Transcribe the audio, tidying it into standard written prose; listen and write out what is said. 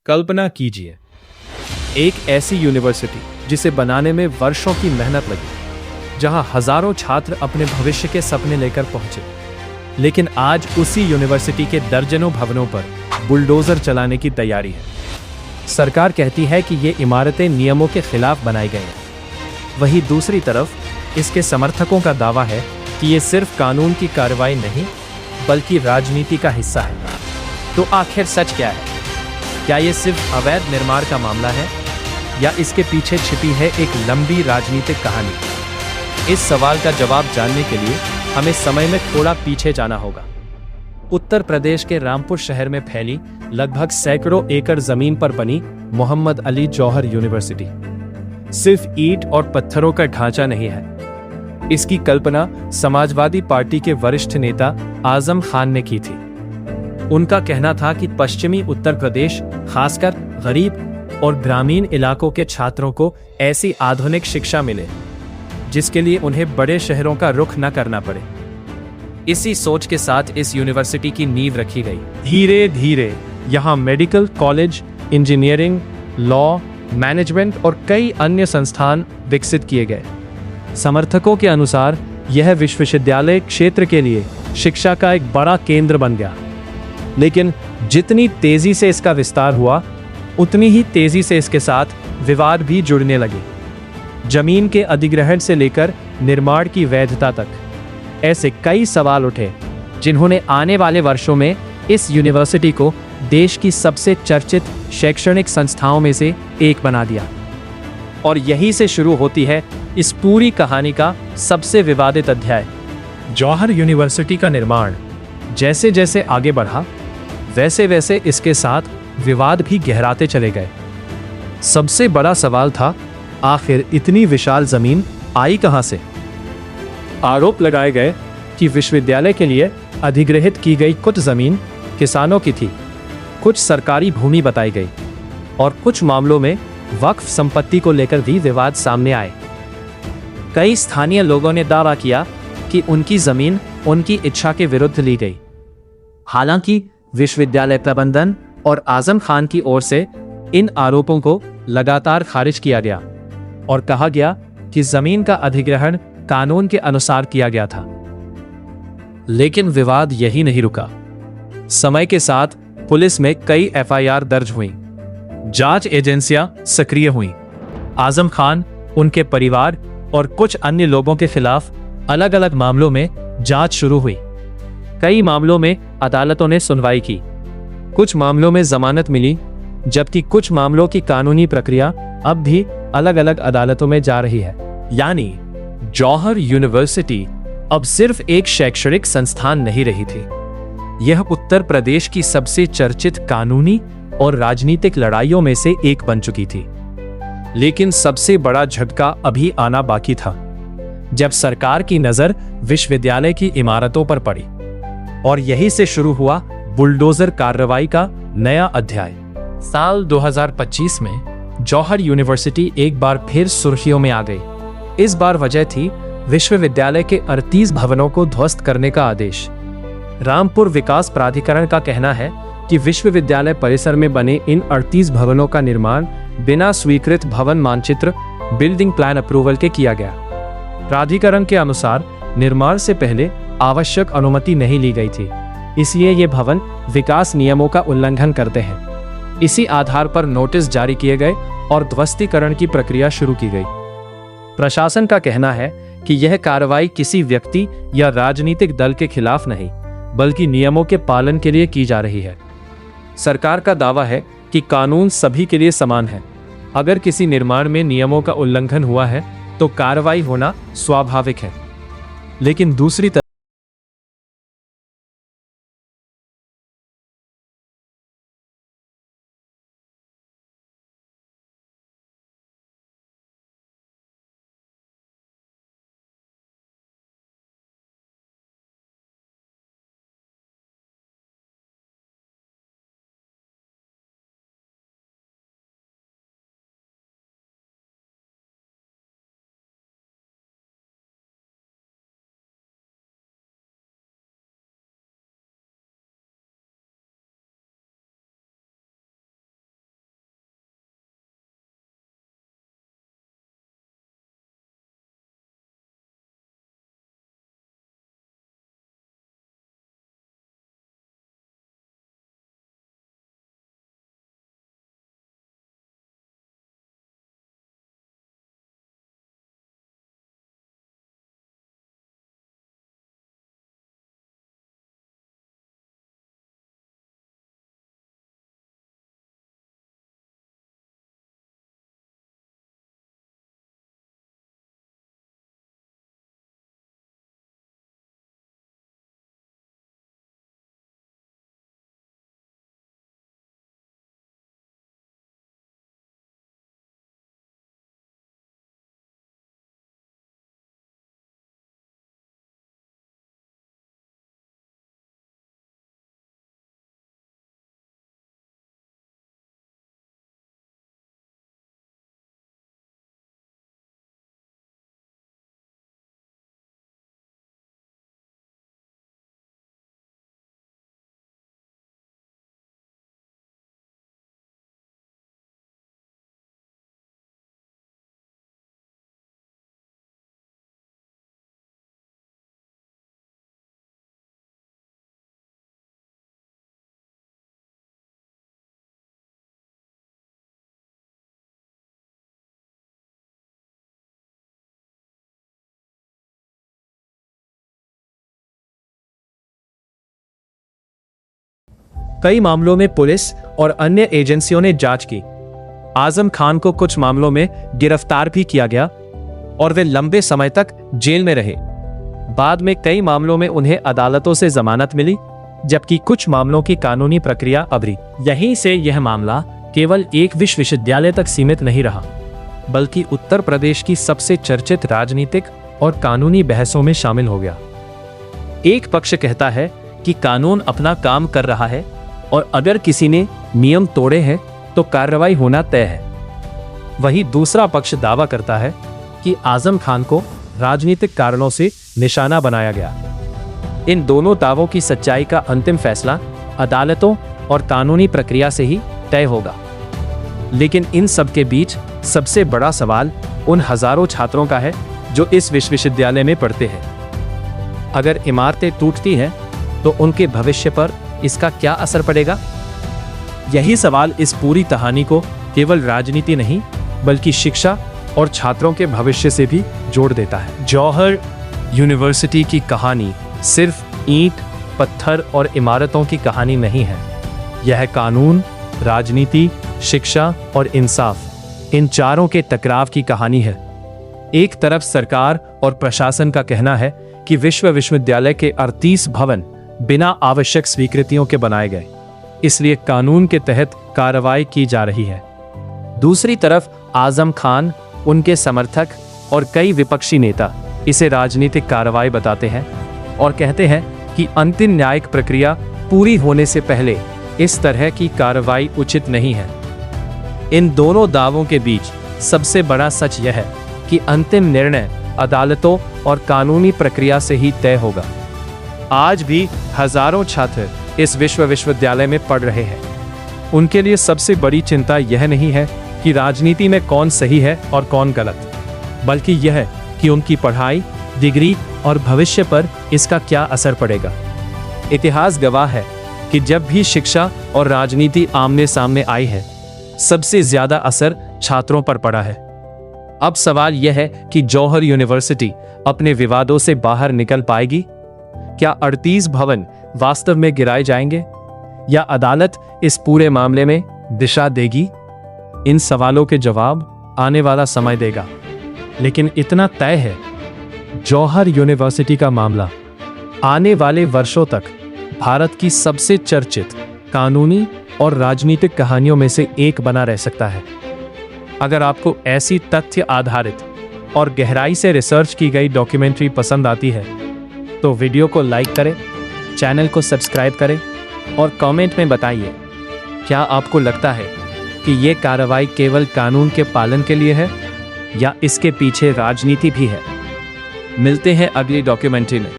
कल्पना कीजिए, एक ऐसी यूनिवर्सिटी जिसे बनाने में वर्षों की मेहनत लगी, जहां हजारों छात्र अपने भविष्य के सपने लेकर पहुंचे। लेकिन आज उसी यूनिवर्सिटी के दर्जनों भवनों पर बुलडोजर चलाने की तैयारी है। सरकार कहती है कि ये इमारतें नियमों के खिलाफ बनाई गई हैं। वहीं दूसरी तरफ इसके समर्थकों का दावा है कि ये सिर्फ कानून की कार्रवाई नहीं, बल्कि राजनीति का हिस्सा है। तो आखिर सच क्या है? क्या ये सिर्फ अवैध निर्माण का मामला है, या इसके पीछे छिपी है एक लंबी राजनीतिक कहानी? इस सवाल का जवाब जानने के लिए हमें समय में थोड़ा पीछे जाना होगा। उत्तर प्रदेश के रामपुर शहर में फैली लगभग सैकड़ों एकड़ जमीन पर बनी मोहम्मद अली जौहर यूनिवर्सिटी सिर्फ ईंट और पत्थरों का ढांचा नहीं है। इसकी कल्पना समाजवादी पार्टी के वरिष्ठ नेता आजम खान ने की थी। उनका कहना था कि पश्चिमी उत्तर प्रदेश, खासकर गरीब और ग्रामीण इलाकों के छात्रों को ऐसी आधुनिक शिक्षा मिले जिसके लिए उन्हें बड़े शहरों का रुख न करना पड़े। इसी सोच के साथ इस यूनिवर्सिटी की नींव रखी गई। धीरे धीरे यहाँ medical college, engineering, law, management और कई अन्य संस्थान विकसित किए गए। समर्थकों के अनुसार यह विश्वविद्यालय क्षेत्र के लिए शिक्षा का एक बड़ा केंद्र बन गया। लेकिन जितनी तेजी से इसका विस्तार हुआ, उतनी ही तेजी से इसके साथ विवाद भी जुड़ने लगे। जमीन के अधिग्रहण से लेकर निर्माण की वैधता तक ऐसे कई सवाल उठे जिन्होंने आने वाले वर्षों में इस यूनिवर्सिटी को देश की सबसे चर्चित शैक्षणिक संस्थाओं में से एक बना दिया। और यहीं से शुरू होती है इस पूरी कहानी का सबसे विवादित अध्याय। जौहर यूनिवर्सिटी का निर्माण जैसे जैसे आगे बढ़ा, वैसे वैसे इसके साथ विवाद भी गहराते चले गए। सबसे बड़ा सवाल था, आखिर इतनी विशाल जमीन आई कहां से? आरोप लगाए गए कि विश्वविद्यालय के लिए अधिग्रहित की गई कुछ जमीन किसानों की थी, कुछ सरकारी भूमि बताई गई, और कुछ मामलों में वक्फ संपत्ति को लेकर भी विवाद सामने आए। कई स्थानीय लोगों ने दावा किया कि उनकी जमीन उनकी इच्छा के विरुद्ध ली गई। हालांकि विश्वविद्यालय प्रबंधन और आजम खान की ओर से इन आरोपों को लगातार खारिज किया गया और कहा गया कि जमीन का अधिग्रहण कानून के अनुसार किया गया था। लेकिन विवाद यही नहीं रुका। समय के साथ पुलिस में कई एफआईआर दर्ज हुई, जांच एजेंसियां सक्रिय हुईं। आजम खान, उनके परिवार और कुछ अन्य लोगों के खिलाफ अलग अलग मामलों में जांच शुरू हुई। कई मामलों में अदालतों ने सुनवाई की, कुछ मामलों में जमानत मिली, जबकि कुछ मामलों की कानूनी प्रक्रिया अब भी अलग अलग अदालतों में जा रही है। यानी जौहर यूनिवर्सिटी अब सिर्फ एक शैक्षणिक संस्थान नहीं रही थी, यह उत्तर प्रदेश की सबसे चर्चित कानूनी और राजनीतिक लड़ाइयों में से एक बन चुकी थी। लेकिन सबसे बड़ा झटका अभी आना बाकी था, जब सरकार की नजर विश्वविद्यालय की इमारतों पर पड़ी। और यही से शुरू हुआ बुलडोजर कार्रवाई का नया अध्याय। साल 2025 में जौहर यूनिवर्सिटी एक बार फिर सुर्खियों में आ गई। इस बार वजह थी विश्वविद्यालय के 38 भवनों को ध्वस्त करने का आदेश। रामपुर विकास प्राधिकरण का कहना है कि विश्वविद्यालय परिसर में बने इन 38 भवनों का निर्माण बिना स्वीकृत भवन मानचित्र, बिल्डिंग प्लान अप्रूवल के किया गया। प्राधिकरण के अनुसार निर्माण से पहले आवश्यक अनुमति नहीं ली गई थी, इसलिए ये भवन विकास नियमों का उल्लंघन करते हैं। इसी आधार पर नोटिस जारी किए गए और ध्वस्तीकरण की प्रक्रिया शुरू की गई। प्रशासन का कहना है कि यह कार्रवाई किसी व्यक्ति या राजनीतिक दल के खिलाफ नहीं, बल्कि नियमों के पालन के लिए की जा रही है। सरकार का दावा है कि कानून सभी के लिए समान है। अगर किसी निर्माण में नियमों का उल्लंघन हुआ है तो कार्रवाई होना स्वाभाविक है। लेकिन दूसरी तरफ कई मामलों में पुलिस और अन्य एजेंसियों ने जांच की। आजम खान को कुछ मामलों में गिरफ्तार भी किया गया और वे लंबे समय तक जेल में रहे। बाद में कई मामलों में उन्हें अदालतों से जमानत मिली, जबकि कुछ मामलों की कानूनी प्रक्रिया अबरी। यहीं से यह मामला केवल एक विश्वविद्यालय तक सीमित नहीं रहा, बल्कि उत्तर प्रदेश की सबसे चर्चित राजनीतिक और कानूनी बहसों में शामिल हो गया। एक पक्ष कहता है कि कानून अपना काम कर रहा है और अगर किसी ने नियम तोड़े हैं तो कार्रवाई होना तय है। वहीं दूसरा पक्ष दावा करता है कि आजम खान को राजनीतिक कारणों से निशाना बनाया गया। इन दोनों दावों की सच्चाई का अंतिम फैसला अदालतों और कानूनी प्रक्रिया से ही तय होगा। लेकिन इन सब के बीच सबसे बड़ा सवाल उन हजारों छात्रों का है जो इस विश्वविद्यालय में पढ़ते हैं। अगर इमारतें टूटती हैं तो उनके भविष्य पर इसका क्या असर पड़ेगा? यही सवाल इस पूरी कहानी को केवल राजनीति नहीं, बल्कि शिक्षा और छात्रों के भविष्य से भी जोड़ देता है। जौहर यूनिवर्सिटी की कहानी सिर्फ ईंट, पत्थर और इमारतों की कहानी नहीं है। यह कानून, राजनीति, शिक्षा और इंसाफ, इन चारों के टकराव की कहानी है। एक तरफ सरकार और प्रशासन का कहना है कि विश्वविद्यालय के 38 भवन बिना आवश्यक स्वीकृतियों के बनाए गए, इसलिए कानून के तहत कार्रवाई की जा रही है। दूसरी तरफ आजम खान, उनके समर्थक और कई विपक्षी नेता इसे राजनीतिक कार्रवाई बताते हैं और कहते हैं कि अंतिम न्यायिक प्रक्रिया पूरी होने से पहले इस तरह की कार्रवाई उचित नहीं है। इन दोनों दावों के बीच सबसे बड़ा सच यह है कि अंतिम निर्णय अदालतों और कानूनी प्रक्रिया से ही तय होगा। आज भी हजारों छात्र इस विश्वविद्यालय में पढ़ रहे हैं। उनके लिए सबसे बड़ी चिंता यह नहीं है कि राजनीति में कौन सही है और कौन गलत, बल्कि यह कि उनकी पढ़ाई, डिग्री और भविष्य पर इसका क्या असर पड़ेगा। इतिहास गवाह है कि जब भी शिक्षा और राजनीति आमने सामने आई है, सबसे ज्यादा असर छात्रों पर पड़ा है। अब सवाल यह है कि जौहर यूनिवर्सिटी अपने विवादों से बाहर निकल पाएगी? क्या 38 भवन वास्तव में गिराए जाएंगे या अदालत इस पूरे मामले में दिशा देगी? इन सवालों के जवाब आने वाला समय देगा। लेकिन इतना तय है, जौहर यूनिवर्सिटी का मामला आने वाले वर्षों तक भारत की सबसे चर्चित कानूनी और राजनीतिक कहानियों में से एक बना रह सकता है। अगर आपको ऐसी तथ्य आधारित और गहराई से रिसर्च की गई डॉक्यूमेंट्री पसंद आती है तो वीडियो को लाइक करें, चैनल को सब्सक्राइब करें और कमेंट में बताइए, क्या आपको लगता है कि ये कार्रवाई केवल कानून के पालन के लिए है या इसके पीछे राजनीति भी है? मिलते हैं अगली डॉक्यूमेंट्री में।